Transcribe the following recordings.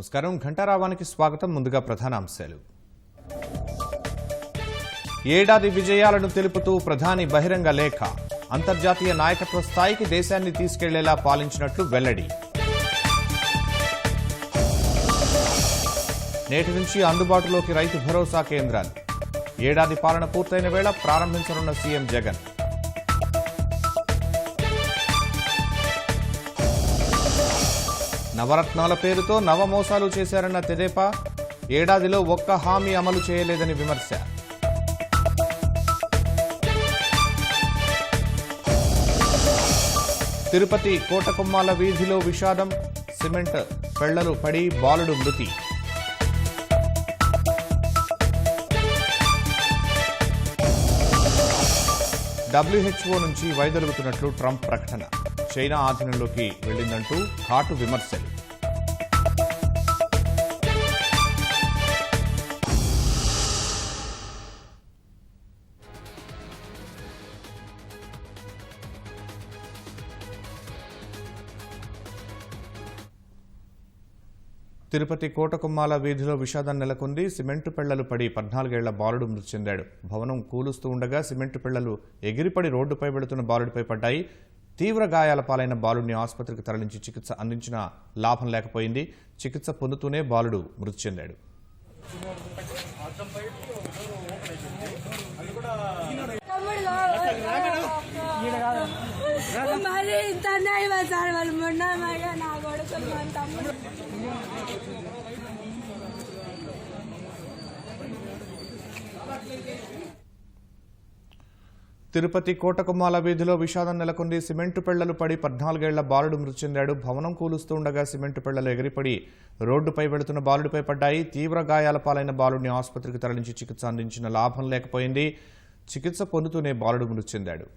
నమస్కారం. ఘంటారావానికి స్వాగతం. ముందుగా ప్రధానాంశాలు. ఏడాది విజయాలను తెలుపుతూ ప్రధాని బహిరంగ లేఖ. అంతర్జాతీయ నాయకత్వ స్థాయికి దేశాన్ని తీసుకెళ్లేలా పాలించినట్లు వెల్లడి. నేటి నుంచి అందుబాటులోకి రైతు భరోసా కేంద్రాలు. ఏడాది పాలన పూర్తయిన వేళ ప్రారంభించనున్న సీఎం జగన్. నవరత్నాల పేరుతో నవమోసాలు చేశారన్న తెదేపా. ఏడాదిలో ఒక్క హామీ అమలు చేయలేదని విమర్శ. తిరుపతి కోటకొమ్మాల వీధిలో విషాదం. సిమెంట్ పెళ్లలు పడి బాలుడు మృతి. WHO నుంచి వైదొలుగుతున్నట్లు ట్రంప్ ప్రకటన. చైనా ఆధీనంలోకి వెళ్లిందంటూ ఘాటు విమర్శలు. తిరుపతి కోటకొమ్మాల వీధిలో విషాదం నెలకొంది. సిమెంటు పెళ్లలు పడి 14 ఏళ్ల బాలుడు మృతి చెందాడు. భవనం కూలుస్తూ ఉండగా సిమెంటు పెళ్లలు ఎగిరిపడి రోడ్డుపై వెళుతున్న బాలుడిపై పడ్డాయి. తీవ్ర గాయాల పాలైన బాలుడిని ఆసుపత్రికి తరలించి చికిత్స అందించిన లాభం లేకపోయింది. చికిత్స పొందుతూనే బాలుడు మృతి చెందాడు. తిరుపతి కోటకొమ్మాల వీధిలో విషాదం నెలకొంది. సిమెంటు పెళ్లలు పడి 14 ఏళ్ల బాలుడు మృతి చెందాడు. భవనం కూలుస్తూ ఉండగా సిమెంటు పెళ్లలు ఎగిరిపడి రోడ్డుపై వెళుతున్న బాలుడిపై పడ్డాయి. తీవ్ర గాయాల పాలైన బాలుడిని ఆసుపత్రికి తరలించి చికిత్స అందించిన లాభం లేకపోయింది. చికిత్స పొందుతూనే బాలుడు మృతి చెందాడు.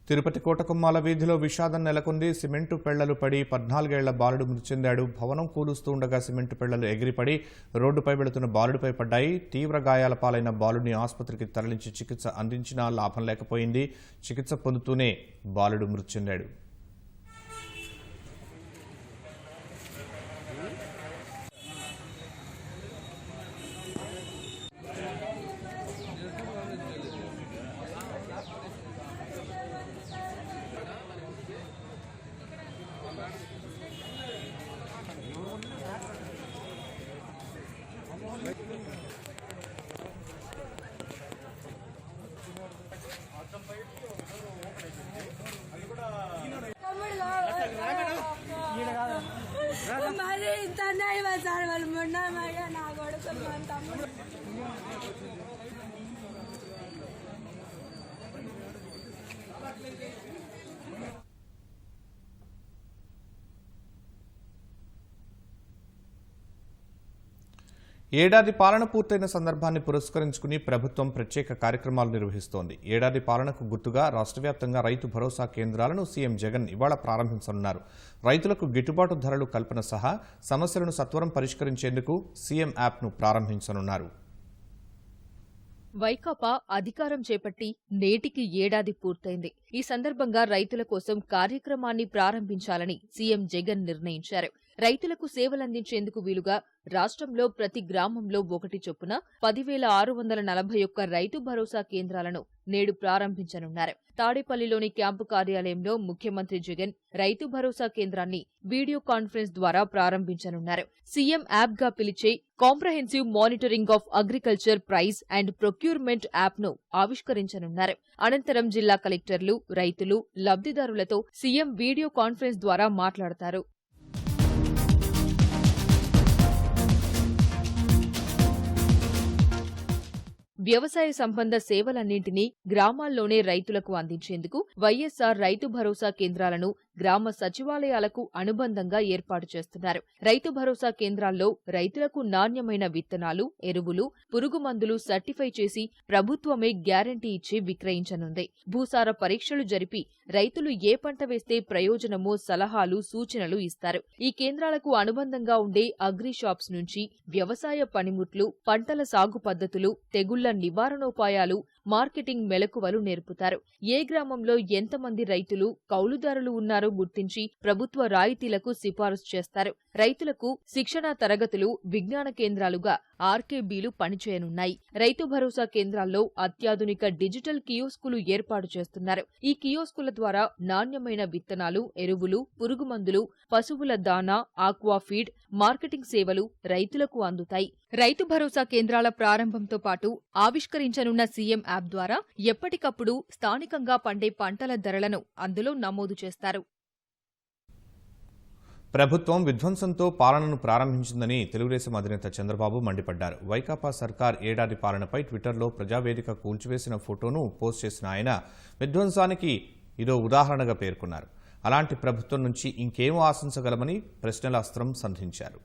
తిరుపతి కోటకొమ్మాల వీధిలో విషాదం నెలకొంది. సిమెంటు పెళ్లలు పడి 14 ఏళ్ల బాలుడు మృతి చెందాడు. భవనం కూలుస్తూ ఉండగా సిమెంటు పెళ్లలు ఎగిరిపడి రోడ్డుపై వెళుతున్న బాలుడిపై పడ్డాయి. తీవ్ర గాయాల పాలైన బాలుడిని ఆసుపత్రికి తరలించి చికిత్స అందించినా లాభం లేకపోయింది. చికిత్స పొందుతూనే బాలుడు మృతి చెందాడు. ఏడాది పాలన పూర్తయిన సందర్భాన్ని పురస్కరించుకుని ప్రభుత్వం ప్రత్యేక కార్యక్రమాలు నిర్వహిస్తోంది. ఏడాది పాలనకు గుర్తుగా రాష్ట్ర వ్యాప్తంగా రైతు భరోసా కేంద్రాలను సీఎం జగన్ ఇవాళ ప్రారంభించనున్నారు. రైతులకు గిట్టుబాటు ధరలు కల్పన సహా సమస్యలను సత్వరం పరిష్కరించేందుకు సీఎం యాప్ను ప్రారంభించనున్నారు. వైకాపా అధికారం చేపట్టి నేటికి ఏడాది పూర్తయింది. ఈ సందర్భంగా రైతుల కోసం కార్యక్రమాన్ని ప్రారంభించాలని సీఎం జగన్ నిర్ణయించారు. రైతులకు సేవలందించేందుకు వీలుగా రాష్ట్రంలో ప్రతి గ్రామంలో ఒకటి చొప్పున 10,641 రైతు భరోసా కేంద్రాలను నేడు ప్రారంభించనున్నారు. తాడేపల్లిలోని క్యాంపు కార్యాలయంలో ముఖ్యమంత్రి జగన్ రైతు భరోసా కేంద్రాన్ని వీడియో కాన్ఫరెన్స్ ద్వారా ప్రారంభించనున్నారు. సీఎం యాప్ గా పిలిచే comprehensive monitoring of agriculture price and procurement app ను ఆవిష్కరించనున్నారు. అనంతరం జిల్లా కలెక్టర్లు, రైతులు, లబ్ధిదారులతో సీఎం వీడియో కాన్ఫరెన్స్ ద్వారా మాట్లాడతారు. వ్యవసాయ సంబంధ సేవలన్నింటినీ గ్రామాల్లోనే రైతులకు అందించేందుకు వైఎస్సార్ రైతు భరోసా కేంద్రాలను గ్రామ సచివాలయాలకు అనుబంధంగా ఏర్పాటు చేస్తున్నారు. రైతు భరోసా కేంద్రాల్లో రైతులకు నాణ్యమైన విత్తనాలు, ఎరువులు, పురుగుమందులు సర్టిఫై చేసి ప్రభుత్వమే గ్యారంటీ ఇచ్చి విక్రయించనుంది. భూసార పరీక్షలు జరిపి రైతులు ఏ పంట వేస్తే ప్రయోజనమో సలహాలు, సూచనలు ఇస్తారు. ఈ కేంద్రాలకు అనుబంధంగా ఉండే అగ్రి షాప్స్ నుంచి వ్యవసాయ పనిముట్లు, పంటల సాగు పద్ధతులు, తెగుళ్ల నివారణోపాయాలు, మార్కెటింగ్ మెలకువలు నేర్పుతారు. ఏ గ్రామంలో ఎంతమంది రైతులు, కౌలుదారులు ఉన్నారో గుర్తించి ప్రభుత్వ రాయితీలకు సిఫారసు చేస్తారు. రైతులకు శిక్షణా తరగతులు, విజ్ఞాన కేంద్రాలుగా ఆర్కేబీలు పనిచేయనున్నాయి. రైతు భరోసా కేంద్రాల్లో అత్యాధునిక డిజిటల్ కియోస్కులు ఏర్పాటు చేస్తున్నారు. ఈ కియోస్కుల ద్వారా నాణ్యమైన విత్తనాలు, ఎరువులు, పురుగుమందులు, పశువుల దాణా, ఆక్వాఫీడ్, మార్కెటింగ్ సేవలు రైతులకు అందుతాయి. రైతు భరోసా కేంద్రాల ప్రారంభంతో పాటు ఆవిష్కరించనున్న సీఎం యాప్ ద్వారా ఎప్పటికప్పుడు స్థానికంగా పండే పంటల ధరలను అందులో నమోదు చేస్తారు. ప్రభుత్వం విధ్వంసంతో పాలనను ప్రారంభించిందని తెలుగుదేశం అధినేత చంద్రబాబు మండిపడ్డారు. వైకాపా సర్కార్ ఏడాది పాలనపై ట్విట్టర్లో ప్రజావేదిక కూల్చివేసిన ఫోటోను పోస్ట్ చేసిన ఆయన విధ్వంసానికి ఇదో ఉదాహరణగా పేర్కొన్నారు. అలాంటి ప్రభుత్వం నుంచి ఇంకేమో ఆశించగలమని ప్రశ్నల అస్త్రం సంధించారు.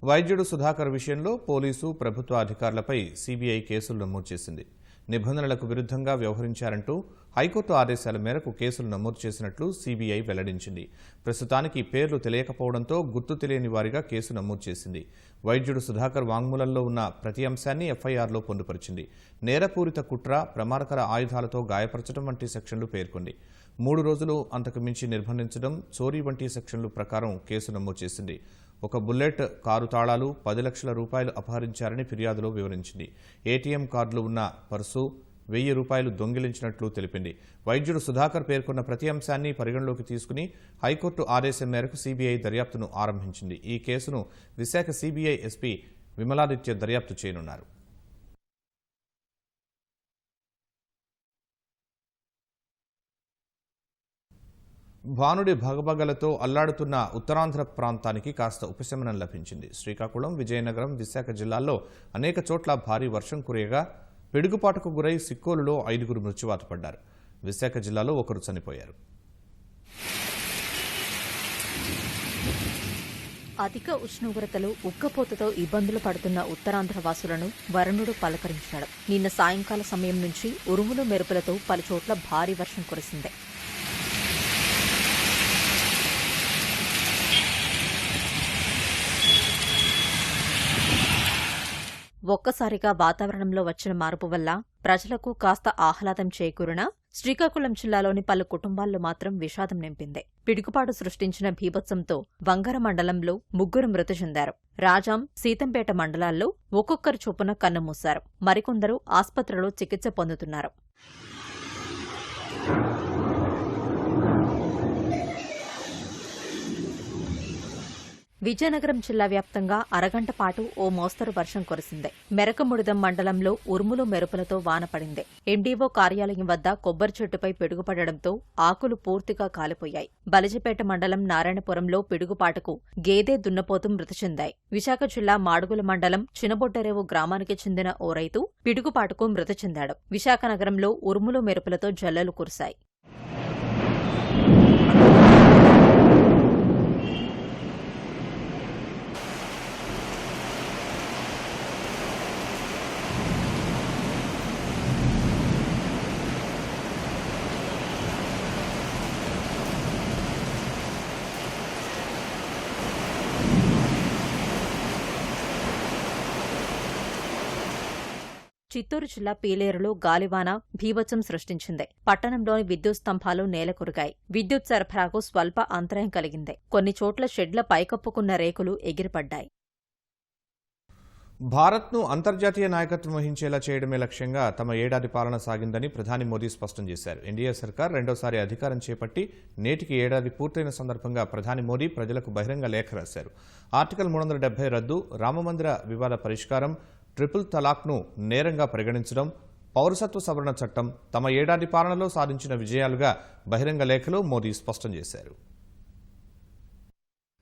వైద్యుడు సుధాకర్ విషయంలో పోలీసు, ప్రభుత్వ అధికారులపై సీబీఐ కేసులు నమోదు చేసింది. నిబంధనలకు విరుద్ధంగా వ్యవహరించారంటూ హైకోర్టు ఆదేశాల మేరకు కేసులు నమోదు చేసినట్లు సీబీఐ వెల్లడించింది. ప్రస్తుతానికి పేర్లు తెలియకపోవడంతో గుర్తు తెలియని వారిగా కేసు నమోదు చేసింది. వైద్యుడు సుధాకర్ వాంగ్మూలంలో ఉన్న ప్రతి అంశాన్ని ఎఫ్ఐఆర్లో పొందుపరిచింది. నేరపూరిత కుట్ర, ప్రమాదకర ఆయుధాలతో గాయపరచడం వంటి సెక్షన్లు పేర్కొంది. 3 రోజులు అంతకు మించి నిర్బంధించడం, చోరీ వంటి సెక్షన్లు ప్రకారం కేసు నమోదు చేసింది. ఒక బుల్లెట్, కారు తాళాలు, 10 లక్షల రూపాయలు అపహరించారని ఫిర్యాదులో వివరించింది. ఏటీఎం కార్డులు ఉన్న పర్సు, 1000 రూపాయలు దొంగిలించినట్లు తెలిపింది. వైద్యుడు సుధాకర్ పేర్కొన్న ప్రతి అంశాన్ని పరిగణలోకి తీసుకుని హైకోర్టు ఆదేశం మేరకు సీబీఐ దర్యాప్తును ఆరంభించింది. ఈ కేసును విశాఖ సీబీఐ ఎస్పీ విమలాదిత్య దర్యాప్తు చేయనున్నారు. భానుడి భగభగలతో అల్లాడుతున్న ఉత్తరాంధ్ర ప్రాంతానికి కాస్త ఉపశమనం లభించింది. శ్రీకాకుళం, విజయనగరం, విశాఖ జిల్లాల్లో అనేక చోట్ల భారీ వర్షం కురియగా పిడుగుపాటుకు గురై సిక్కోలులో 5 మృత్యువాత పడ్డారు. విశాఖ జిల్లాలో 1 చనిపోయారు. అధిక ఉష్ణోగ్రతలు, ఉక్కపోతతో ఇబ్బందులు పడుతున్న ఉత్తరాంధ్ర వాసులను వరుణుడు పలకరించాడు. నిన్న సాయంకాల సమయం నుంచి ఉరుములు మెరుపులతో పలుచోట్ల భారీ వర్షం కురిసింది. ఒక్కసారిగా వాతావరణంలో వచ్చిన మార్పు వల్ల ప్రజలకు కాస్త ఆహ్లాదం చేకూరినా శ్రీకాకుళం జిల్లాలోని పలు కుటుంబాల్లో మాత్రం విషాదం నింపింది. పిడుగుపాటు సృష్టించిన బీభత్సంతో వంగర మండలంలో 3 మృతి చెందారు. రాజాం, సీతంపేట మండలాల్లో ఒక్కొక్కరు చొప్పున కన్నుమూశారు. మరికొందరు ఆస్పత్రిలో చికిత్స పొందుతున్నారు. విజయనగరం జిల్లా వ్యాప్తంగా అరగంట పాటు ఓ మోస్తరు వర్షం కురిసింది. మెరకముడిదం మండలంలో ఉరుములు మెరుపులతో వాన పడింది. ఎండీఓ కార్యాలయం వద్ద కొబ్బరి చెట్టుపై పిడుగుపడడంతో ఆకులు పూర్తిగా కాలిపోయాయి. బలిజిపేట మండలం నారాయణపురంలో పిడుగుపాటుకు గేదె, దున్నపోతు మృతి చెందాయి. విశాఖ జిల్లా మాడుగుల మండలం చినబొడ్డరేవు గ్రామానికి చెందిన ఓ రైతు పిడుగుపాటుకు మృతి చెందాడు. విశాఖ నగరంలో ఉరుములు మెరుపులతో జల్లులు కురిశాయి. చిత్తూరు జిల్లా పీలేరులో గాలివాన భీభత్సం సృష్టించింది. పట్టణంలోని విద్యుత్ స్తంభాలు నేలకొరిగాయి. విద్యుత్ సరఫరాకు స్వల్ప అంతరాయం కలిగింది. కొన్ని చోట్ల షెడ్ల పైకప్పుకున్న రేకులు ఎగిరిపడ్డాయి. భారత్ను అంతర్జాతీయ నాయకత్వం వహించేలా చేయడమే లక్ష్యంగా తమ ఏడాది పాలన సాగిందని ప్రధాని మోదీ స్పష్టం చేశారు. ఎన్డీఏ సర్కార్ రెండోసారి అధికారం చేపట్టి నేటికి ఏడాది పూర్తయిన సందర్భంగా ప్రధాని మోదీ ప్రజలకు బహిరంగ లేఖ రాశారు. ఆర్టికల్ 370 రద్దు, రామమందిర వివాద పరిష్కారం, ట్రిపుల్ తలాక్ను నేరంగా పరిగణించడం, పౌరసత్వ సవరణ చట్టం తమ ఏడాది పాలనలో సాధించిన విజయాలుగా బహిరంగ లేఖలో మోదీ స్పష్టం చేశారు.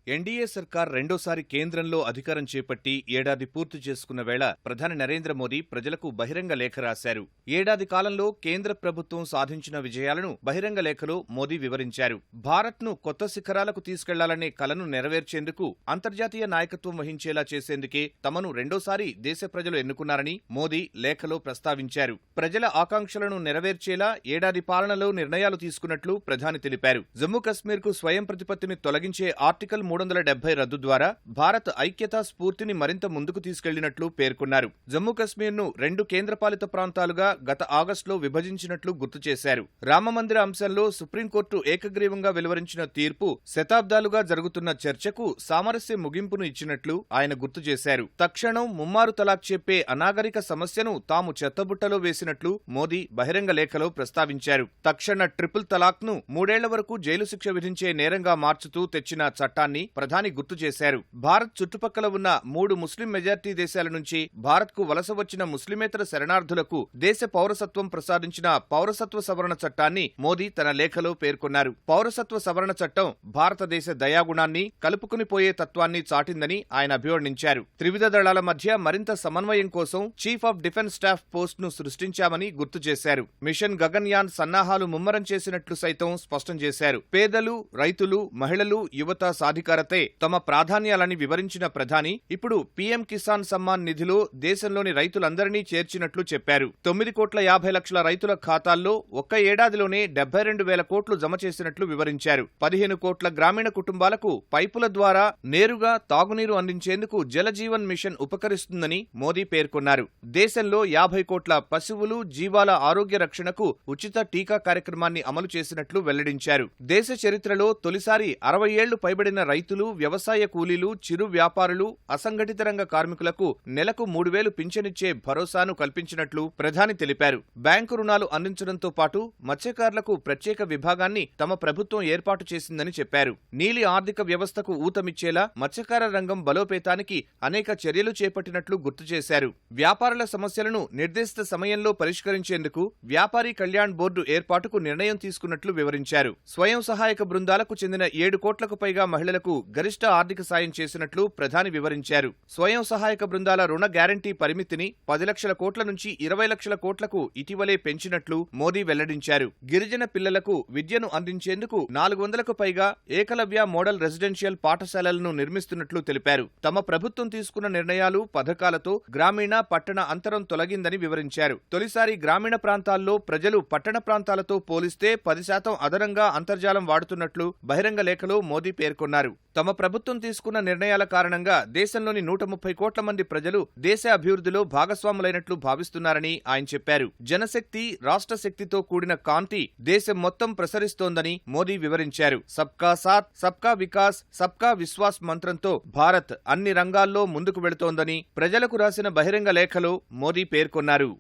ఎన్డీఏ సర్కార్ రెండోసారి కేంద్రంలో అధికారం చేపట్టి ఏడాది పూర్తి చేసుకున్న వేళ ప్రధాని నరేంద్ర మోదీ ప్రజలకు బహిరంగ లేఖ రాశారు. ఏడాది కాలంలో కేంద్ర ప్రభుత్వం సాధించిన విజయాలను బహిరంగ లేఖలో మోదీ వివరించారు. భారత్ను కొత్త శిఖరాలకు తీసుకెళ్లాలనే కలను నెరవేర్చేందుకు అంతర్జాతీయ నాయకత్వం వహించేలా చేసేందుకే తమను రెండోసారి దేశ ప్రజలు ఎన్నుకున్నారని మోదీ లేఖలో ప్రస్తావించారు. ప్రజల ఆకాంక్షలను నెరవేర్చేలా ఏడాది పాలనలో నిర్ణయాలు తీసుకున్నట్లు ప్రధాని తెలిపారు. జమ్మూ కశ్మీర్కు స్వయం ప్రతిపత్తిని తొలగించే ఆర్టికల్ 370 రద్దు ద్వారా భారత్ ఐక్యతా స్ఫూర్తిని మరింత ముందుకు తీసుకెళ్లినట్లు పేర్కొన్నారు. జమ్మూ కశ్మీర్ను 2 కేంద్రపాలిత ప్రాంతాలుగా గత ఆగస్టులో విభజించినట్లు గుర్తు చేశారు. రామమందిర అంశంలో సుప్రీంకోర్టు ఏకగ్రీవంగా వెలువరించిన తీర్పు శతాబ్దాలుగా జరుగుతున్న చర్చకు సామరస్య ముగింపును ఇచ్చినట్లు ఆయన గుర్తు చేశారు. తక్షణం ముమ్మారు తలాక్ చెప్పే అనాగరిక సమస్యను తాము చెత్తబుట్టలో వేసినట్లు మోదీ బహిరంగ లేఖలో ప్రస్తావించారు. తక్షణ ట్రిపుల్ తలాక్ను 3 ఏళ్ల వరకు జైలు శిక్ష విధించే నేరంగా మార్చుతూ తెచ్చిన చట్టాన్ని ప్రధాని గుర్తు చేశారు. భారత్ చుట్టుపక్కల ఉన్న 3 ముస్లిం మెజార్టీ దేశాల నుంచి భారత్కు వలస వచ్చిన ముస్లిమేతర శరణార్థులకు దేశ పౌరసత్వం ప్రసాదించిన పౌరసత్వ సవరణ చట్టాన్ని మోదీ తన లేఖలో పేర్కొన్నారు. పౌరసత్వ సవరణ చట్టం భారతదేశ దయాగుణాన్ని, కలుపుకునిపోయే తత్వాన్ని చాటిందని ఆయన అభివర్ణించారు. త్రివిధ దళాల మధ్య మరింత సమన్వయం కోసం చీఫ్ ఆఫ్ డిఫెన్స్ స్టాఫ్ పోస్టును సృష్టించామని గుర్తు చేశారు. మిషన్ గగన్యాన్ సన్నాహాలు ముమ్మరం చేసినట్లు సైతం స్పష్టం చేశారు. పేదలు, రైతులు, మహిళలు, యువత సాధికారతే తమ ప్రాధాన్యాలని వివరించిన ప్రధాని ఇప్పుడు పీఎం కిసాన్ సమ్మాన్ నిధిలో దేశంలోని రైతులందరినీ చేర్చినట్లు చెప్పారు. 9,50,00,000 రైతుల ఖాతాల్లో ఒక్క ఏడాదిలోనే 72,000 కోట్లు జమ చేసినట్లు వివరించారు. 15 కోట్ల గ్రామీణ కుటుంబాలకు పైపుల ద్వారా నేరుగా తాగునీరు అందించేందుకు జలజీవన్ మిషన్ ఉపకరిస్తుందని మోదీ పేర్కొన్నారు. దేశంలో 50 కోట్ల పశువులు, జీవాల ఆరోగ్య రక్షణకు ఉచిత టీకా కార్యక్రమాన్ని అమలు చేసినట్లు వెల్లడించారు. దేశ చరిత్రలో తొలిసారి 60 ఏళ్లు పైబడిన రైతులు, వ్యవసాయ కూలీలు, చిరు వ్యాపారులు, అసంఘటిత రంగ కార్మికులకు నెలకు 3,000 పింఛనిచ్చే భరోసాను కల్పించినట్లు ప్రధాని తెలిపారు. బ్యాంకు రుణాలు అందించడంతో పాటు మత్స్యకారులకు ప్రత్యేక విభాగాన్ని తమ ప్రభుత్వం ఏర్పాటు చేసిందని చెప్పారు. నీలి ఆర్థిక వ్యవస్థకు ఊతమిచ్చేలా మత్స్యకార రంగం బలోపేతానికి అనేక చర్యలు చేపట్టినట్లు గుర్తు చేశారు. వ్యాపారుల సమస్యలను నిర్దిష్ట సమయంలో పరిష్కరించేందుకు వ్యాపారీ కళ్యాణ్ బోర్డు ఏర్పాటుకు నిర్ణయం తీసుకున్నట్లు వివరించారు. స్వయం సహాయక బృందాలకు చెందిన 7 కోట్లకు పైగా మహిళలకు గరిష్ట ఆర్థిక సాయం చేసినట్లు ప్రధాని వివరించారు. స్వయం సహాయక బృందాల రుణ గ్యారంటీ పరిమితిని 10 లక్షల కోట్ల నుంచి 20 లక్షల కోట్లకు ఇటీవలే పెంచినట్లు మోదీ వెల్లడించారు. గిరిజన పిల్లలకు విద్యను అందించేందుకు 400కు పైగా ఏకలవ్య మోడల్ రెసిడెన్షియల్ పాఠశాలలను నిర్మిస్తున్నట్లు తెలిపారు. తమ ప్రభుత్వం తీసుకున్న నిర్ణయాలు, పథకాలతో గ్రామీణ, పట్టణ అంతరం తొలగిందని వివరించారు. తొలిసారి గ్రామీణ ప్రాంతాల్లో ప్రజలు పట్టణ ప్రాంతాలతో పోలిస్తే 10% అదనంగా అంతర్జాలం వాడుతున్నట్లు బహిరంగ లేఖలో మోదీ పేర్కొన్నారు. తమ ప్రభుత్వం తీసుకున్న నిర్ణయాల కారణంగా దేశంలోని 130 కోట్ల మంది ప్రజలు దేశ అభివృద్ధిలో భాగస్వాములైనట్లు భావిస్తున్నారని ఆయన చెప్పారు. జనశక్తి, రాష్ట్ర శక్తితో కూడిన కాంతి దేశం మొత్తం ప్రసరిస్తోందని మోదీ వివరించారు. సబ్కా సాత్, సబ్కా వికాస్, సబ్కా విశ్వాస్ మంత్రంతో భారత్ అన్ని రంగాల్లో ముందుకు వెళుతోందని ప్రజలకు రాసిన బహిరంగ లేఖలో మోదీ పేర్కొన్నారు.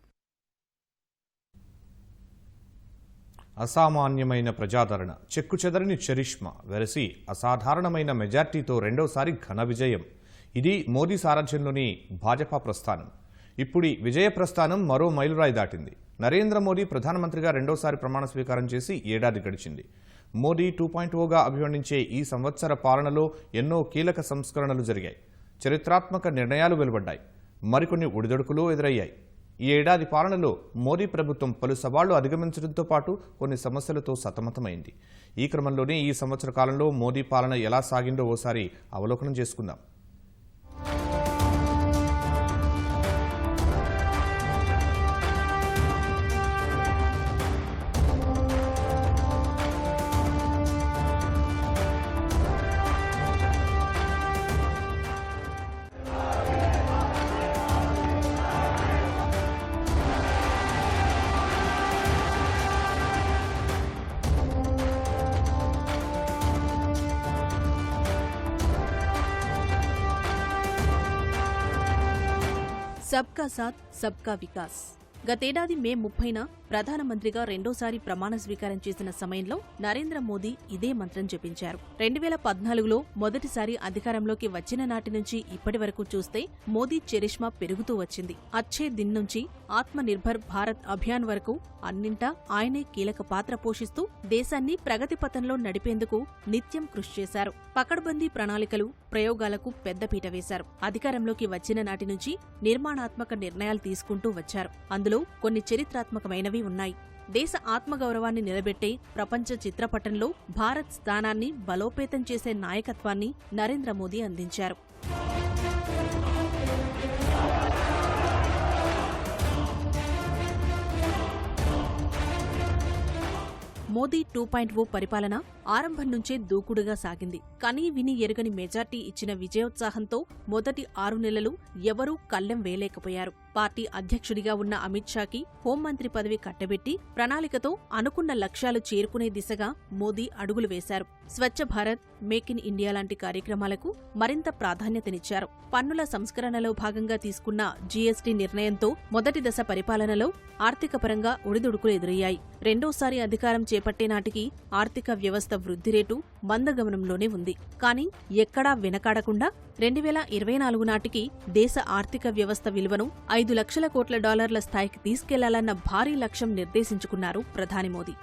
అసామాన్యమైన ప్రజాదరణ, చెక్కుచెదరని చరిష్మా వెరసి అసాధారణమైన మెజార్టీతో రెండోసారి ఘన విజయం. ఇది మోదీ సారథ్యంలోని భాజపా ప్రస్థానం. ఇప్పుడు విజయ ప్రస్థానం మరో మైలురాయి దాటింది. నరేంద్ర మోదీ ప్రధానమంత్రిగా రెండోసారి ప్రమాణ స్వీకారం చేసి ఏడాది గడిచింది. మోదీ 2.0గా అభివర్ణించే ఈ సంవత్సర పాలనలో ఎన్నో కీలక సంస్కరణలు జరిగాయి. చరిత్రాత్మక నిర్ణయాలు వెలువడ్డాయి. మరికొన్ని ఒడిదొడుకులు ఎదురయ్యాయి. ఈ ఏడాది పాలనలో మోదీ ప్రభుత్వం పలు సవాళ్లు అధిగమించడంతో పాటు కొన్ని సమస్యలతో సతమతమైంది. ఈ క్రమంలోనే ఈ సంవత్సర కాలంలో మోదీ పాలన ఎలా సాగిందో ఓసారి అవలోకనం చేసుకుందాం. సబ్కా సాథ్ సబ్కా వికాస్. గతేడాది మే 30న ప్రధానమంత్రిగా రెండోసారి ప్రమాణ స్వీకారం చేసిన సమయంలో నరేంద్ర మోదీ ఇదే మంత్రం జపించారు. 2014లో మొదటిసారి అధికారంలోకి వచ్చిన నాటి నుంచి ఇప్పటి వరకు చూస్తే మోదీ చరిష్మా పెరుగుతూ వచ్చింది. అచ్చే దిన్ నుంచి ఆత్మ నిర్భర్ భారత్ అభియాన్ వరకు అన్నింటా ఆయనే కీలక పాత్ర పోషిస్తూ దేశాన్ని ప్రగతి పథంలో నడిపేందుకు నిత్యం కృషి చేశారు. పకడ్బందీ ప్రణాళికలు, ప్రయోగాలకు పెద్దపీట వేశారు. అధికారంలోకి వచ్చిన నాటి నుంచి నిర్మాణాత్మక నిర్ణయాలు తీసుకుంటూ వచ్చారు. అందులో కొన్ని చరిత్రాత్మకమైనవి ఉన్నాయి. దేశ ఆత్మగౌరవాన్ని నిలబెట్టే ప్రపంచ చిత్రపటంలో భారత్ స్థానాన్ని బలోపేతం చేసే నాయకత్వాన్ని నరేంద్ర మోదీ అందించారు. మోదీ 2.0 పరిపాలన ఆరంభం నుంచే దూకుడుగా సాగింది. కనీ విని ఎరుగని మెజార్టీ ఇచ్చిన విజయోత్సాహంతో మొదటి 6 నెలలు ఎవరూ కళ్లెం వేయలేకపోయారు. పార్టీ అధ్యక్షుడిగా ఉన్న అమిత్ షాకి హోంమంత్రి పదవి కట్టబెట్టి ప్రణాళికతో అనుకున్న లక్ష్యాలు చేరుకునే దిశగా మోదీ అడుగులు వేశారు. Swachh Bharat, make in India లాంటి కార్యక్రమాలకు మరింత ప్రాధాన్యతనిచ్చారు. పన్నుల సంస్కరణలో భాగంగా తీసుకున్న జీఎస్టీ నిర్ణయంతో మొదటి దశ పరిపాలనలో ఆర్థికపరంగా ఒడిదుడుకులు ఎదురయ్యాయి. రెండోసారి అధికారం చేపట్టే నాటికి ఆర్థిక వ్యవస్థ వృద్ధి రేటు మందగమనంలోనే ఉంది. కానీ ఎక్కడా వెనకాడకుండా 2024 నాటికి దేశ ఆర్థిక వ్యవస్థ విలువను $5 లక్షల కోట్ల స్థాయికి తీసుకెళ్లాలన్న భారీ లక్ష్యం నిర్దేశించుకున్నారు ప్రధాని మోదీ.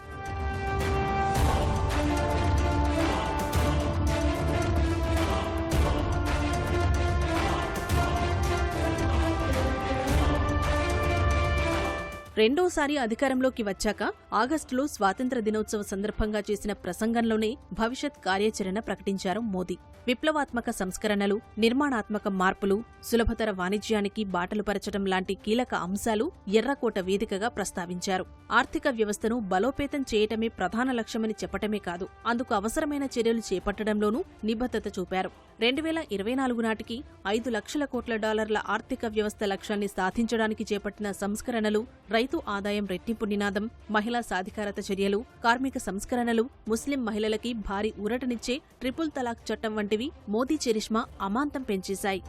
రెండోసారి అధికారంలోకి వచ్చాక ఆగస్టులో స్వాతంత్ర దినోత్సవ సందర్భంగా చేసిన ప్రసంగంలోనే భవిష్యత్ కార్యాచరణ ప్రకటించారు మోదీ. విప్లవాత్మక సంస్కరణలు, నిర్మాణాత్మక మార్పులు, సులభతర వాణిజ్యానికి బాటలు పరచడం లాంటి కీలక అంశాలు ఎర్రకోట వేదికగా ప్రస్తావించారు. ఆర్థిక వ్యవస్థను బలోపేతం చేయటమే ప్రధాన లక్ష్యమని చెప్పటమే కాదు, అందుకు అవసరమైన చర్యలు చేపట్టడంలోనూ నిబద్ధత చూపారు. 2024 నాటికి $5 లక్షల కోట్ల ఆర్థిక వ్యవస్థ లక్ష్యాన్ని సాధించడానికి చేపట్టిన సంస్కరణలు, రైతు ఆదాయం రెట్టింపు నినాదం, మహిళా సాధికారత చర్యలు, కార్మిక సంస్కరణలు, ముస్లిం మహిళలకి భారీ ఊరటనిచ్చే ట్రిపుల్ తలాక్ చట్టం వంటివి మోదీ చరిష్మా అమాంతం పెంచేశాయి.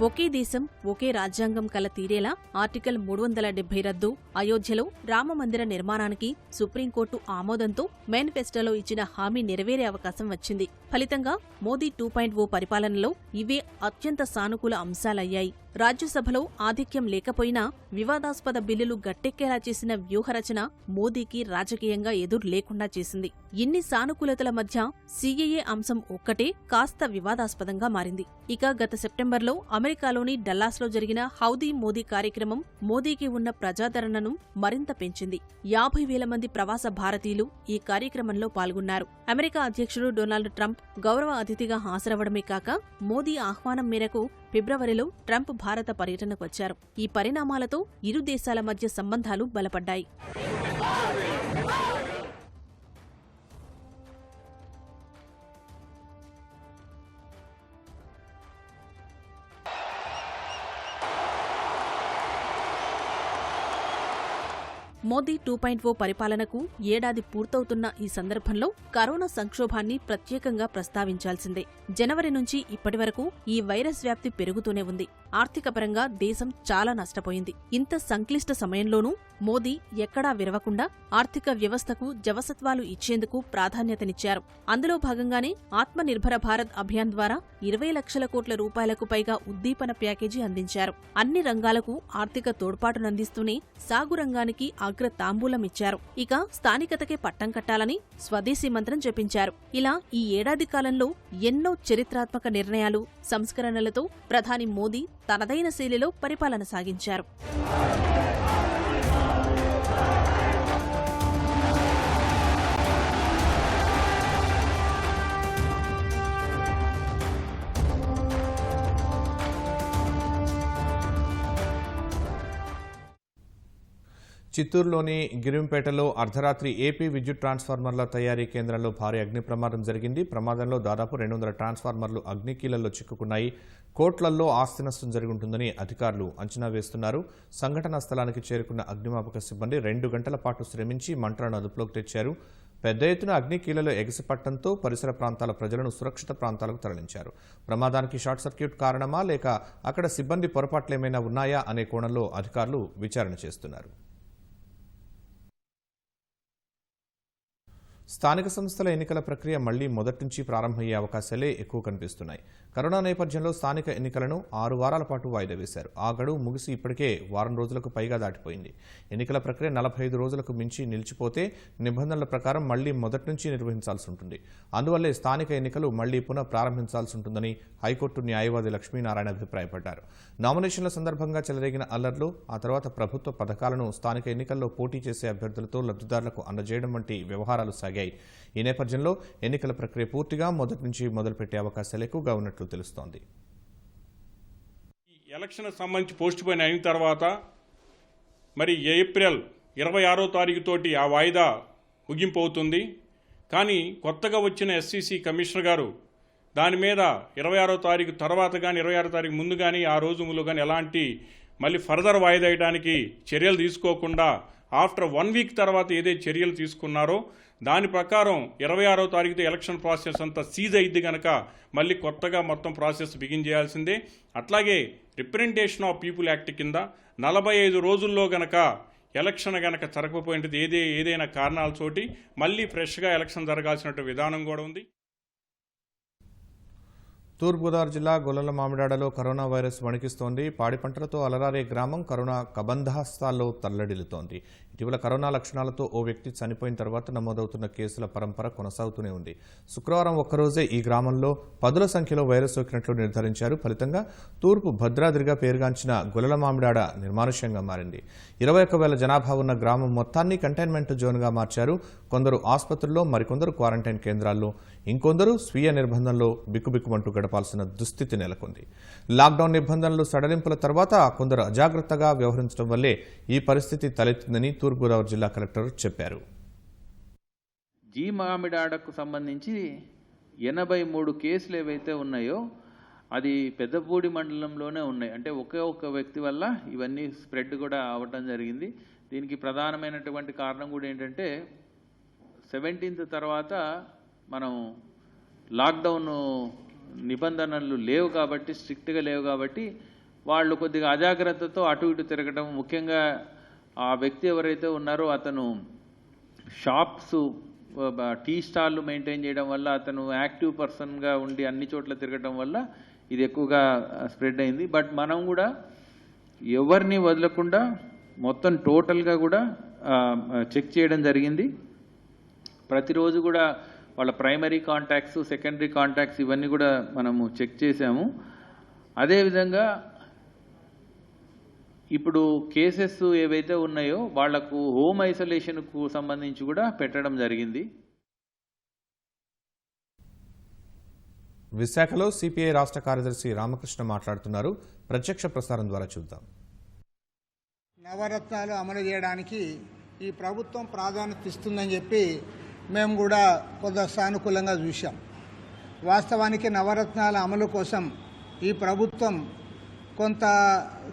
ఒకే దేశం, ఒకే రాజ్యాంగం కల తీరేలా ఆర్టికల్ 370 రద్దు, అయోధ్యలో రామమందిర నిర్మాణానికి సుప్రీంకోర్టు ఆమోదంతో మేనిఫెస్టోలో ఇచ్చిన హామీ నెరవేరే అవకాశం వచ్చింది. ఫలితంగా మోదీ 2.0 పరిపాలనలో ఇవే అత్యంత సానుకూల అంశాలయ్యాయి. రాజ్యసభలో ఆధిక్యం లేకపోయినా వివాదాస్పద బిల్లులు గట్టెక్కేలా చేసిన వ్యూహరచన మోదీకి రాజకీయంగా ఎదురు లేకుండా చేసింది. ఇన్ని సానుకూలతల మధ్య సీఏఏ అంశం ఒక్కటే కాస్త వివాదాస్పదంగా మారింది. ఇక గత సెప్టెంబర్లో అమెరికాలోని డల్లాస్లో జరిగిన హౌదీ మోదీ కార్యక్రమం మోదీకి ఉన్న ప్రజాదరణను మరింత పెంచింది. 50,000 మంది ప్రవాస భారతీయులు ఈ కార్యక్రమంలో పాల్గొన్నారు. అమెరికా అధ్యక్షుడు డొనాల్డ్ ట్రంప్ గౌరవ అతిథిగా హాజరవడమే కాక మోదీ ఆహ్వానం మేరకు ఫిబ్రవరిలో ట్రంప్ భారత పర్యటనకు వచ్చారు. ఈ పరిణామాలతో ఇరు దేశాల మధ్య సంబంధాలు బలపడ్డాయి. మోదీ 2.0 పరిపాలనకు ఏడాది పూర్తవుతున్న ఈ సందర్భంలో కరోనా సంక్షోభాన్ని ప్రత్యేకంగా ప్రస్తావించాల్సిందే. జనవరి నుంచి ఇప్పటివరకు ఈ వైరస్ వ్యాప్తి పెరుగుతూనే ఉంది. ఆర్థికపరంగా దేశం చాలా నష్టపోయింది. ఇంత సంక్లిష్ట సమయంలోనూ మోదీ ఎక్కడా విరవకుండా ఆర్థిక వ్యవస్థకు జవసత్వాలు ఇచ్చేందుకు ప్రాధాన్యతనిచ్చారు. అందులో భాగంగానే ఆత్మనిర్భర భారత్ అభియాన్ ద్వారా 20 లక్షల కోట్ల రూపాయలకు పైగా ఉద్దీపన ప్యాకేజీ అందించారు. అన్ని రంగాలకు ఆర్థిక తోడ్పాటునందిస్తూనే సాగు రంగానికి అగ్ర తాంబూలం ఇచ్చారు. ఇక స్థానికతకే పట్టం కట్టాలని స్వదేశీ మంత్రం జపించారు. ఇలా ఈ ఏడాది కాలంలో ఎన్నో చరిత్రాత్మక నిర్ణయాలు, సంస్కరణలతో ప్రధాని మోదీ తనదైన శైలిలో పరిపాలన సాగించారు. చిత్తూరులోని గిరింపేటలో అర్ధరాత్రి ఏపీ విద్యుత్ ట్రాన్స్ఫార్మర్ల తయారీ కేంద్రంలో భారీ అగ్ని ప్రమాదం జరిగింది. ప్రమాదంలో దాదాపు 200 ట్రాన్స్ఫార్మర్లు అగ్నికీలల్లో చిక్కుకున్నాయి. కోట్లల్లో ఆస్తి నష్టం జరిగి ఉంటుందని అధికారులు అంచనా వేస్తున్నారు. సంఘటనా స్థలానికి చేరుకున్న అగ్నిమాపక సిబ్బంది 2 గంటల పాటు శ్రమించి మంటలను అదుపులోకి తెచ్చారు. పెద్ద ఎత్తున అగ్నికీలలో ఎగసిపట్టడంతో పరిసర ప్రాంతాల ప్రజలను సురక్షిత ప్రాంతాలకు తరలించారు. ప్రమాదానికి షార్ట్ సర్క్యూట్ కారణమా లేక అక్కడ సిబ్బంది పొరపాట్లేమైనా ఉన్నాయా అనే కోణంలో అధికారులు విచారణ చేస్తున్నారు. స్థానిక సంస్థల ఎన్నికల ప్రక్రియ మళ్లీ మొదటి నుంచి ప్రారంభమయ్యే అవకాశాలే ఎక్కువ కనిపిస్తున్నాయి. కరోనా నేపథ్యంలో స్థానిక ఎన్నికలను 6 వారాల పాటు వాయిదా వేశారు. ఆ గడువు ముగిసి ఇప్పటికే వారం రోజులకు పైగా దాటిపోయింది. ఎన్నికల ప్రక్రియ 45 రోజులకు మించి నిలిచిపోతే నిబంధనల ప్రకారం మళ్లీ మొదటి నుంచి నిర్వహించాల్సి ఉంటుంది. అందువల్లే స్థానిక ఎన్నికలు మళ్లీ పునః ప్రారంభించాల్సి ఉంటుందని హైకోర్టు న్యాయవాది లక్ష్మీనారాయణ అభిప్రాయపడ్డారు. నామినేషన్ల సందర్భంగా చెలరేగిన అల్లర్లు, ఆ తర్వాత ప్రభుత్వ పథకాలను స్థానిక ఎన్నికల్లో పోటీ చేసే అభ్యర్థులతో లబ్ధిదారులకు అందజేయడం వంటి వ్యవహారాలు సాగాయి. ఈ నేపథ్యంలో ఎన్నికల ప్రక్రియ పూర్తిగా మొదటి నుంచి మొదలుపెట్టే అవకాశాలు ఎక్కువగా ఉన్నట్లు తెలుస్తోంది. ఎలక్షన్ సంబంధించి పోస్ట్ పోయిన అయిన తర్వాత మరి ఏప్రిల్ 26వ తారీఖు తోటి ఆ వాయిదా ముగింపు అవుతుంది. కానీ కొత్తగా వచ్చిన ఎస్సీసీ కమిషనర్ గారు దాని మీద 26వ తారీఖు తర్వాత కానీ 26వ తారీఖు ముందు కానీ ఆ రోజులో కానీ ఎలాంటి మళ్ళీ ఫర్దర్ వాయిదా వేయడానికి చర్యలు తీసుకోకుండా ఆఫ్టర్ 1 వీక్ తర్వాత ఏదైతే చర్యలు తీసుకున్నారో దాని ప్రకారం 26వ తారీఖుతో ఎలక్షన్ ప్రాసెస్ అంతా సీజ్ అయింది కనుక మళ్ళీ కొత్తగా మొత్తం ప్రాసెస్ బిగిన్ చేయాల్సిందే. అట్లాగే రిప్రజెంటేషన్ ఆఫ్ పీపుల్ యాక్ట్ కింద 45 రోజుల్లో గనక ఎలక్షన్ గనక జరగకపోయింది ఏదైనా కారణాలతోటి మళ్ళీ ఫ్రెష్గా ఎలక్షన్ జరగాల్సిన విధానం కూడా ఉంది. తూర్పుగోదావరి జిల్లా గొల్లల మామిడాడలో కరోనా వైరస్ వణికిస్తోంది. పాడి పంటలతో అలరారే గ్రామం కరోనా కబంధహస్తాల్లో తల్లడిల్లుతోంది. ఇటీవల కరోనా లక్షణాలతో ఓ వ్యక్తి చనిపోయిన తర్వాత నమోదవుతున్న కేసుల పరంపర కొనసాగుతూనే ఉంది. శుక్రవారం ఒక్కరోజే ఈ గ్రామంలో 10ల సంఖ్యలో వైరస్ సోకినట్లు నిర్ధారించారు. ఫలితంగా తూర్పు భద్రాద్రిగా పేరుగాంచిన గొల్లల మామిడాడ నిర్మానుష్యంగా మారింది. 21,000 జనాభా ఉన్న గ్రామం మొత్తాన్ని కంటైన్మెంట్ జోన్గా మార్చారు. కొందరు ఆసుపత్రుల్లో, మరికొందరు క్వారంటైన్ కేంద్రాల్లో, ఇంకొందరు స్వీయ నిర్బంధంలో బిక్కుబిక్కుమంటూ గడపాల్సిన దుస్థితి నెలకొంది. లాక్డౌన్ నిబంధనలు సడలింపుల తర్వాత కొందరు అజాగ్రత్తగా వ్యవహరించడం వల్లే ఈ పరిస్థితి తలెత్తిందని తూర్పుగోదావరి జిల్లా కలెక్టర్ చెప్పారు. జీ మామిడాడకు సంబంధించి 83 కేసులు ఏవైతే ఉన్నాయో అది పెద్దపూడి మండలంలోనే ఉన్నాయి. అంటే ఒక్క వ్యక్తి వల్ల ఇవన్నీ స్ప్రెడ్ కూడా అవ్వటం జరిగింది. దీనికి ప్రధానమైనటువంటి కారణం కూడా ఏంటంటే 17th తర్వాత మనం లాక్డౌన్ నిబంధనలు లేవు కాబట్టి, స్ట్రిక్ట్గా లేవు కాబట్టి వాళ్ళు కొద్దిగా అజాగ్రత్తతో అటు ఇటు తిరగడం, ముఖ్యంగా ఆ వ్యక్తి ఎవరైతే ఉన్నారో అతను షాప్స్, టీ స్టాల్లు మెయింటైన్ చేయడం వల్ల, అతను యాక్టివ్ పర్సన్గా ఉండి అన్ని చోట్ల తిరగడం వల్ల ఇది ఎక్కువగా స్ప్రెడ్ అయింది. బట్ మనం కూడా ఎవరిని వదలకుండా మొత్తం టోటల్గా కూడా చెక్ చేయడం జరిగింది. ప్రతిరోజు కూడా వాళ్ళ ప్రైమరీ కాంటాక్ట్స్, సెకండరీ కాంటాక్ట్స్ ఇవన్నీ కూడా మనము చెక్ చేసాము. అదేవిధంగా ఇప్పుడు కేసెస్ ఏవైతే ఉన్నాయో వాళ్లకు హోమ్ ఐసోలేషన్కు సంబంధించి కూడా పెట్టడం జరిగింది. విశాఖలో సిపిఐ రాష్ట్ర కార్యదర్శి రామకృష్ణ మాట్లాడుతున్నారు. ప్రత్యక్ష ప్రసారం ద్వారా చూద్దాం. నవరత్నాలు అమలు చేయడానికి ఈ ప్రభుత్వం ప్రాధాన్యత ఇస్తుందని చెప్పి మేము కూడా కొంత సానుకూలంగా చూసాం. వాస్తవానికి నవరత్నాల అమలు కోసం ఈ ప్రభుత్వం కొంత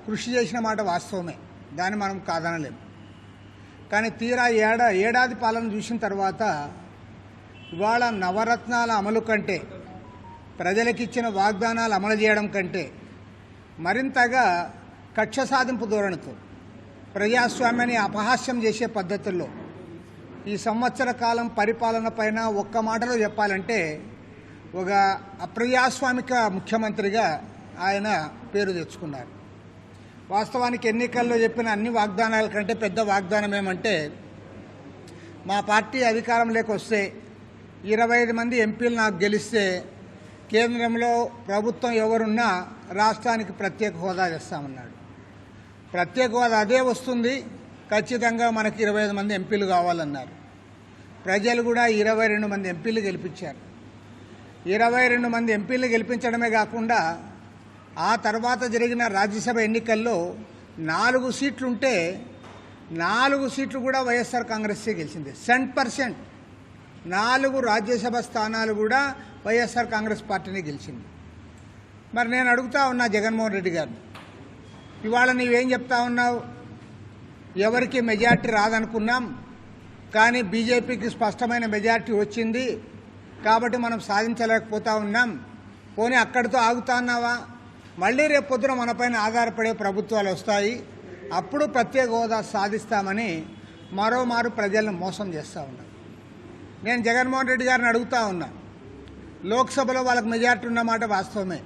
కృషి చేసిన మాట వాస్తవమే, దాన్ని మనం కాదనలేము. కానీ తీరా ఏడాది పాలన చూసిన తర్వాత ఇవాళ నవరత్నాల అమలు కంటే, ప్రజలకిచ్చిన వాగ్దానాలు అమలు చేయడం కంటే మరింతగా కక్ష సాధింపు ధోరణితో ప్రజాస్వామ్యాన్ని అపహాస్యం చేసే పద్ధతుల్లో ఈ సంవత్సర కాలం పరిపాలన పైన ఒక్క మాటలో చెప్పాలంటే ఒక అప్రజాస్వామిక ముఖ్యమంత్రిగా ఆయన పేరు తెచ్చుకున్నారు. వాస్తవానికి ఎన్నికల్లో చెప్పిన అన్ని వాగ్దానాల కంటే పెద్ద వాగ్దానం ఏమంటే, మా పార్టీ అధికారంలోకి వస్తే 25 మంది ఎంపీలు నాకు గెలిస్తే కేంద్రంలో ప్రభుత్వం ఎవరున్నా రాష్ట్రానికి ప్రత్యేక హోదా చేస్తామన్నాడు. ప్రత్యేక హోదా అదే వస్తుంది, ఖచ్చితంగా మనకి 25 మంది ఎంపీలు కావాలన్నారు. ప్రజలు కూడా 22 మంది ఎంపీలు గెలిపించారు. 22 మంది ఎంపీలు గెలిపించడమే కాకుండా ఆ తర్వాత జరిగిన రాజ్యసభ ఎన్నికల్లో 4 సీట్లుంటే 4 సీట్లు కూడా వైఎస్ఆర్ కాంగ్రెస్సే గెలిచింది. 100% 4 రాజ్యసభ స్థానాలు కూడా వైఎస్ఆర్ కాంగ్రెస్ పార్టీనే గెలిచింది. మరి నేను అడుగుతా ఉన్నా జగన్మోహన్ రెడ్డి గారిని, ఇవాళ నీవేం చెప్తా ఉన్నావు? ఎవరికి మెజార్టీ రాదనుకున్నాం, కానీ బీజేపీకి స్పష్టమైన మెజార్టీ వచ్చింది కాబట్టి మనం సాధించలేకపోతా ఉన్నాం. పోనీ అక్కడితో ఆగుతా ఉన్నావా? మళ్ళీ రేపు పొద్దున మనపైన ఆధారపడే ప్రభుత్వాలు వస్తాయి, అప్పుడు ప్రత్యేక హోదా సాధిస్తామని మరోమారు ప్రజలను మోసం చేస్తూ ఉన్నాం. నేను జగన్మోహన్ రెడ్డి గారిని అడుగుతా ఉన్నా, లోక్సభలో వాళ్ళకి మెజార్టీ ఉన్నమాట వాస్తవమే,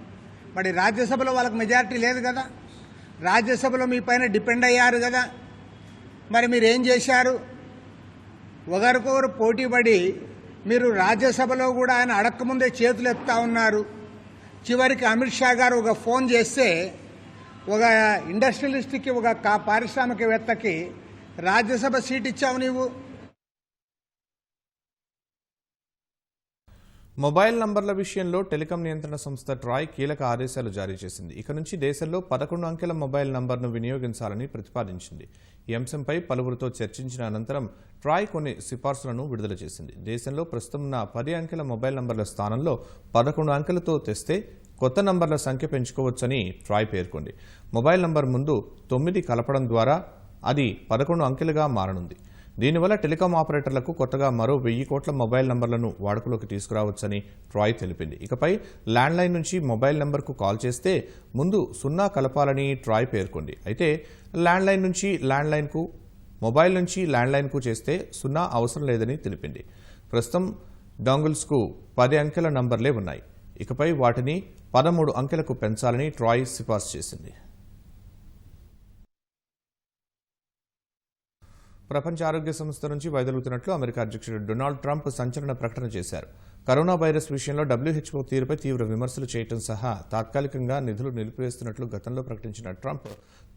మరి రాజ్యసభలో వాళ్ళకి మెజార్టీ లేదు కదా, రాజ్యసభలో మీ పైన డిపెండ్ అయ్యారు కదా, మరి మీరు ఏం చేశారు? ఒకరికొకరు పోటీపడి మీరు రాజ్యసభలో కూడా ఆయన అడక్కముందే చేతులు ఎత్తా ఉన్నారు. చివరికి అమిత్ షా గారు ఒక ఫోన్ చేస్తే ఒక ఇండస్ట్రియలిస్ట్కి, ఒక పారిశ్రామికవేత్తకి రాజ్యసభ సీట్ ఇచ్చావు నీవు. మొబైల్ నంబర్ల విషయంలో టెలికాం నియంత్రణ సంస్థ ట్రాయ్ కీలక ఆదేశాలు జారీ చేసింది. ఇక నుంచి దేశంలో 11 అంకెల మొబైల్ నంబర్ను వినియోగించాలని ప్రతిపాదించింది. ఈ అంశంపై పలువురితో చర్చించిన అనంతరం ట్రాయ్ కొన్ని సిఫార్సులను విడుదల చేసింది. దేశంలో ప్రస్తుతం ఉన్న 10 అంకెల మొబైల్ నంబర్ల స్థానంలో 11 అంకెలతో తెస్తే కొత్త నంబర్ల సంఖ్య పెంచుకోవచ్చని ట్రాయ్ పేర్కొంది. మొబైల్ నంబర్ ముందు 9 కలపడం ద్వారా అది 11 అంకెలుగా మారనుంది. దీనివల్ల టెలికాం ఆపరేటర్లకు కొత్తగా మరో 1000 కోట్ల మొబైల్ నంబర్లను వాడుకలోకి తీసుకురావచ్చని ట్రాయ్ తెలిపింది. ఇకపై ల్యాండ్లైన్ నుంచి మొబైల్ నంబర్కు కాల్ చేస్తే ముందు 0 కలపాలని ట్రాయ్ పేర్కొంది. అయితే ల్యాండ్లైన్ నుంచి ల్యాండ్లైన్కు, మొబైల్ నుంచి ల్యాండ్లైన్కు చేస్తే 0 అవసరం లేదని తెలిపింది. ప్రస్తుతం డాంగిల్స్కు 10 అంకెల నంబర్లే ఉన్నాయి. ఇకపై వాటిని 13 అంకెలకు పెంచాలని ట్రాయ్ సిఫార్సు చేసింది. ప్రపంచ ఆరోగ్య సంస్థ నుంచి వైదొలుగుతున్నట్లు అమెరికా అధ్యక్షుడు డొనాల్డ్ ట్రంప్ సంచలన ప్రకటన చేశారు. కరోనా వైరస్ విషయంలో WHO తీరుపై తీవ్ర విమర్శలు చేయడం సహా తాత్కాలికంగా నిధులు నిలిపివేస్తున్నట్లు గతంలో ప్రకటించిన ట్రంప్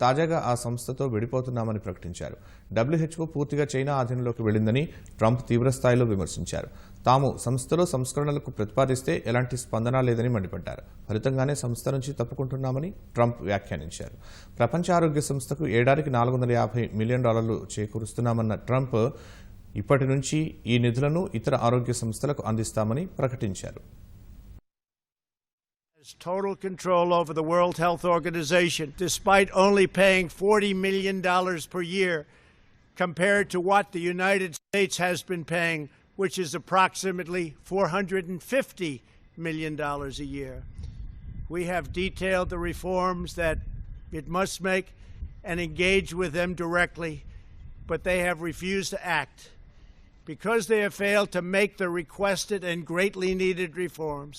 తాజాగా ఆ సంస్థతో విడిపోతున్నామని ప్రకటించారు. WHO పూర్తిగా చైనా ఆధీనంలోకి వెళ్లిందని ట్రంప్ తీవ్రస్థాయిలో విమర్శించారు. తాము సంస్థలో సంస్కరణలకు ప్రతిపాదిస్తే ఎలాంటి స్పందన లేదని మండిపడ్డారు. ఫలితంగానే సంస్థ నుంచి తప్పుకుంటున్నామని ట్రంప్ వ్యాఖ్యానించారు. ప్రపంచ ఆరోగ్య సంస్థకు ఏడాదికి $450 మిలియన్ చేకూరుస్తున్నామన్న ట్రంప్ ఇప్పటి నుంచి ఈ నిధులను ఇతర ఆరోగ్య సంస్థలకు అందిస్తామని ప్రకటించారు. Total control over the World Health Organization, despite only paying $40 million per year compared to what the United States has been paying, which is approximately $450 million a year. We have detailed the reforms that it must make and engage with them directly, but they have refused to act. Because they have failed to make the requested and greatly needed reforms,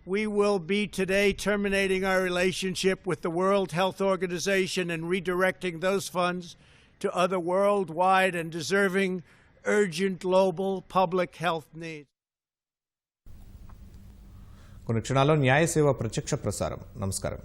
we will be today terminating our relationship with the World Health Organization and redirecting those funds to other worldwide and deserving urgent global public health needs. కొన్ని క్షణాల్లో న్యాయ సేవ ప్రత్యక్ష ప్రసారం. నమస్కారం.